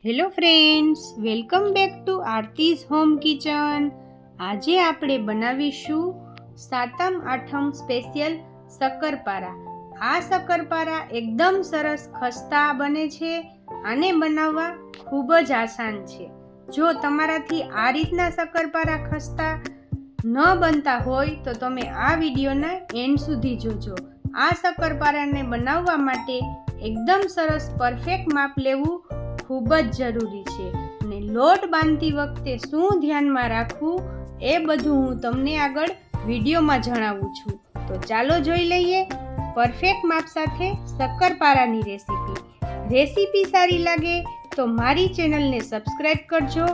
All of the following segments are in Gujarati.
Hello friends, welcome back to Aarti's home kitchen. આજે આપણે બનાવીશું સાતમ આઠમ સ્પેશિયલ શક્કરપારા. આ શક્કરપારા એકદમ સરસ ખસ્તા બને છે. આને બનાવવા ખૂબ જ આસાન છે. જો તમારાથી આ રીતના શક્કરપારા ખસ્તા ન બનતા હોય તો તમે આ વિડીયોના એન્ડ સુધી જોજો. આ શક્કરપારાને બનાવવા માટે એકદમ સરસ પરફેક્ટ માપ લેવું ખૂબ જ જરૂરી છે. અને લોટ બાંધતી વખતે શું ધ્યાનમાં રાખવું એ બધું હું તમને આગળ વિડીયોમાં જણાવું છું. તો ચાલો જોઈ લઈએ પરફેક્ટ માપ સાથે શક્કરપારાની રેસીપી સારી લાગે તો મારી ચેનલને સબસ્ક્રાઈબ કરજો,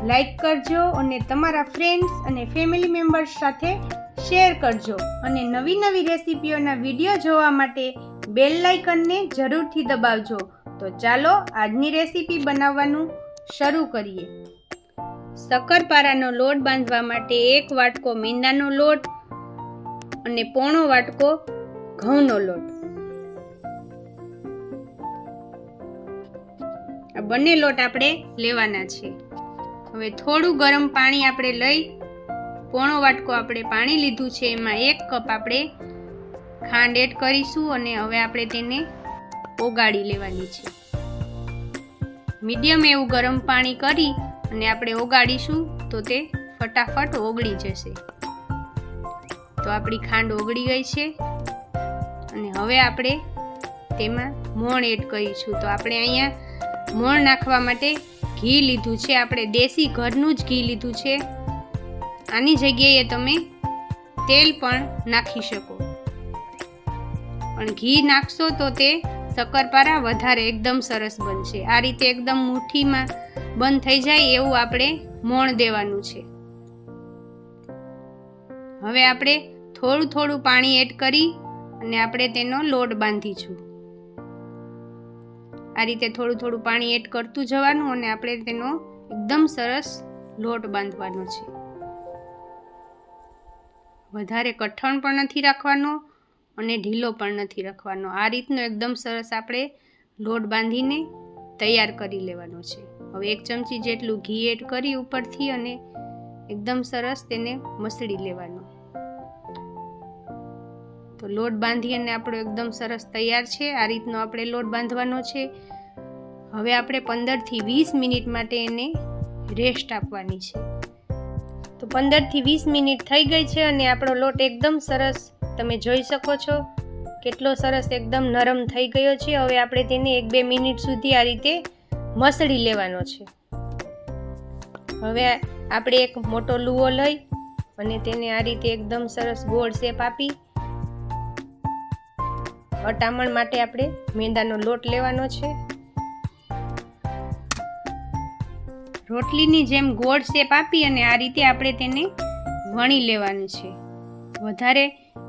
લાઈક કરજો અને તમારા ફ્રેન્ડ્સ અને ફેમિલી મેમ્બર્સ સાથે શેર કરજો. અને નવી નવી રેસીપીઓના વિડીયો જોવા માટે બેલ આઇકનને જરૂરથી દબાવજો. તો ચાલો આજની રેસીપી બનાવવાનું શરૂ કરીએ. શક્કરપારાનો લોટ બાંધવા માટે 1 વાટકો મેંદાનો લોટ અને પોણો વાટકો ઘઉંનો લોટ. આ બંને લોટ આપણે લેવાના છે. હવે થોડું ગરમ પાણી આપણે લઈ પોણો વાટકો આપણે પાણી લીધું છે, એમાં 1 કપ આપણે ખાંડ એડ કરીશું અને હવે આપણે તેને ઓગાળી લેવાની છે. મીડિયમ એવું ગરમ પાણી કરી અને આપણે ઓગાળીશું તો તે ફટાફટ ઓગળી જશે. તો આપણી ખાંડ ઓગળી ગઈ છે અને હવે આપણે તેમાં મોણ એડ કરીશું. તો આપણે અહીંયા મોણ નાખવા માટે ઘી લીધું છે. આપણે દેશી ઘરનું જ ઘી લીધું છે. આની જગ્યાએ તમે તેલ પણ નાખી શકો, પણ ઘી નાખશો તો તે શક્કરપારા વધારે એકદમ સરસ બનશે. આ રીતે એકદમ મુઠ્ઠીમાં બંધ થઈ જાય એવું આપણે મોણ દેવાનું છે. હવે આપણે થોડું થોડું પાણી એડ કરી અને આપણે તેનો લોટ બાંધીશું. આ રીતે થોડું થોડું પાણી એડ કરતું જવાનું અને આપણે તેનો એકદમ સરસ લોટ બાંધવાનો છે. વધારે કઠણ પણ નથી રાખવાનો અને ઢીલો પણ નથી રાખવાનો. આ રીતનો એકદમ સરસ આપણે લોટ બાંધીને તૈયાર કરી લેવાનો છે. હવે 1 ચમચી જેટલું ઘી એડ કરી ઉપરથી અને એકદમ સરસ તેને મસળી લેવાનો. તો લોટ બાંધી અને આપણો એકદમ સરસ તૈયાર છે. આ રીતનો આપણે લોટ બાંધવાનો છે. હવે આપણે 15 થી 20 મિનિટ માટે એને રેસ્ટ આપવાની છે. તો 15 થી 20 મિનિટ થઈ ગઈ છે અને આપણો લોટ એકદમ સરસ તમે જોઈ શકો છો કેટલો સરસ એકદમ નરમ થઈ ગયો છે. હવે આપણે તેને 1-2 મિનિટ સુધી આ રીતે મસળી લેવાનો છે. હવે આપણે એક મોટો લુવો લઈ અને તેને આ રીતે એકદમ સરસ ગોળ શેપ આપી અટામણ માટે આપણે મેંદાનો લોટ લેવાનો છે. રોટલીની જેમ ગોળ શેપ આપી અને આ રીતે આપણે તેને વણી લેવાનું છે. વધારે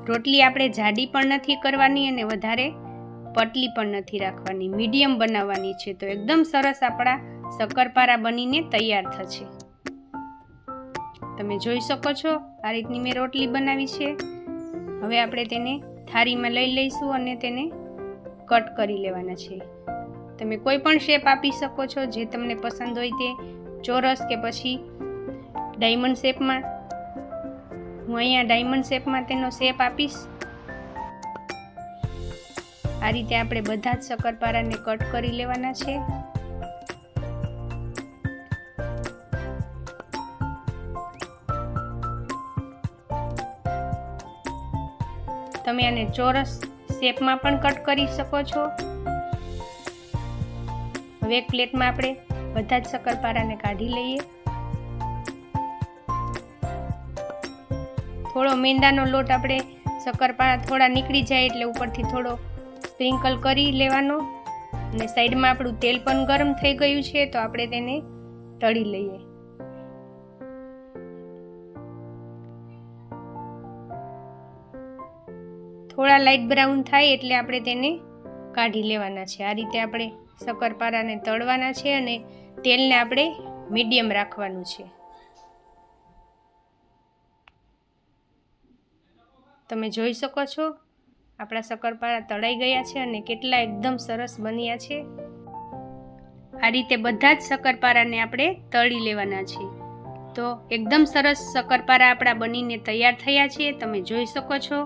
રોટલી આપણે જાડી પણ નથી કરવાની અને વધારે પતલી પણ નથી રાખવાની, મીડિયમ બનાવવાની છે. તો એકદમ સરસ આપણા શક્કરપારા બનીને તૈયાર થશે. તમે જોઈ શકો છો આ રીતની મેં રોટલી બનાવી છે. હવે આપણે તેને થાળીમાં લઈ લઈશું અને તેને કટ કરી લેવાના છે. તમે કોઈ પણ શેપ આપી શકો છો જે તમને પસંદ હોય તે, ચોરસ કે પછી ડાયમંડ શેપમાં. હું અહીંયા ડાયમંડ શેપમાં તેનો શેપ આપીશ. આ રીતે આપણે બધા જ શક્કરપારાને કટ કરી લેવાના છે. તમે આને ચોરસ શેપમાં પણ કટ કરી શકો છો. હવે એક પ્લેટમાં આપણે બધા જ શક્કરપારાને કાઢી લઈએ. થોડો મેંદાનો લોટ આપણે શક્કરપારા થોડા નીકળી જાય એટલે ઉપરથી થોડો સ્પ્રિંકલ કરી લેવાનો. અને સાઈડમાં આપણું તેલ પણ ગરમ થઈ ગયું છે તો આપણે તેને તળી લઈએ. થોડા લાઇટ બ્રાઉન થાય એટલે આપણે તેને કાઢી લેવાના છે. આ રીતે આપણે શક્કરપારાને તળવાના છે અને તેલને આપણે મીડિયમ રાખવાનું છે. તમે જોઈ શકો છો આપણા શક્કરપારા તળાઈ ગયા છે અને કેટલા એકદમ સરસ બન્યા છે. આ રીતે બધા જ શક્કરપારાને આપણે તળી લેવાના છે. તો એકદમ સરસ શક્કરપારા આપણા બનીને તૈયાર થયા છે, તમે જોઈ શકો છો.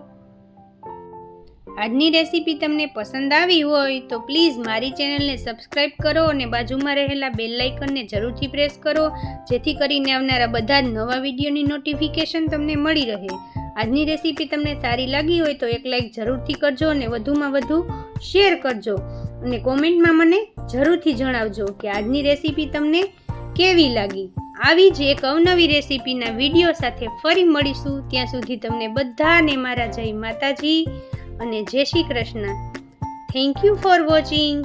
આજની રેસીપી તમને પસંદ આવી હોય તો પ્લીઝ મારી ચેનલને સબસ્ક્રાઈબ કરો અને બાજુમાં રહેલા બેલ આઇકનને જરૂરથી પ્રેસ કરો, જેથી કરીને આવનારા બધા જ નવા વિડીયોની નોટિફિકેશન તમને મળી રહે. આજની રેસીપી તમને સારી લાગી હોય તો એક લાઈક જરૂરથી કરજો અને વધુમાં વધુ શેર કરજો અને કોમેન્ટમાં મને જરૂરથી જણાવજો કે આજની રેસીપી તમને કેવી લાગી. આવી જ એક અવનવી રેસીપીના વિડીયો સાથે ફરી મળીશું. ત્યાં સુધી તમને બધાને મારા જય માતાજી અને જય Shri Krishna. Thank you for watching.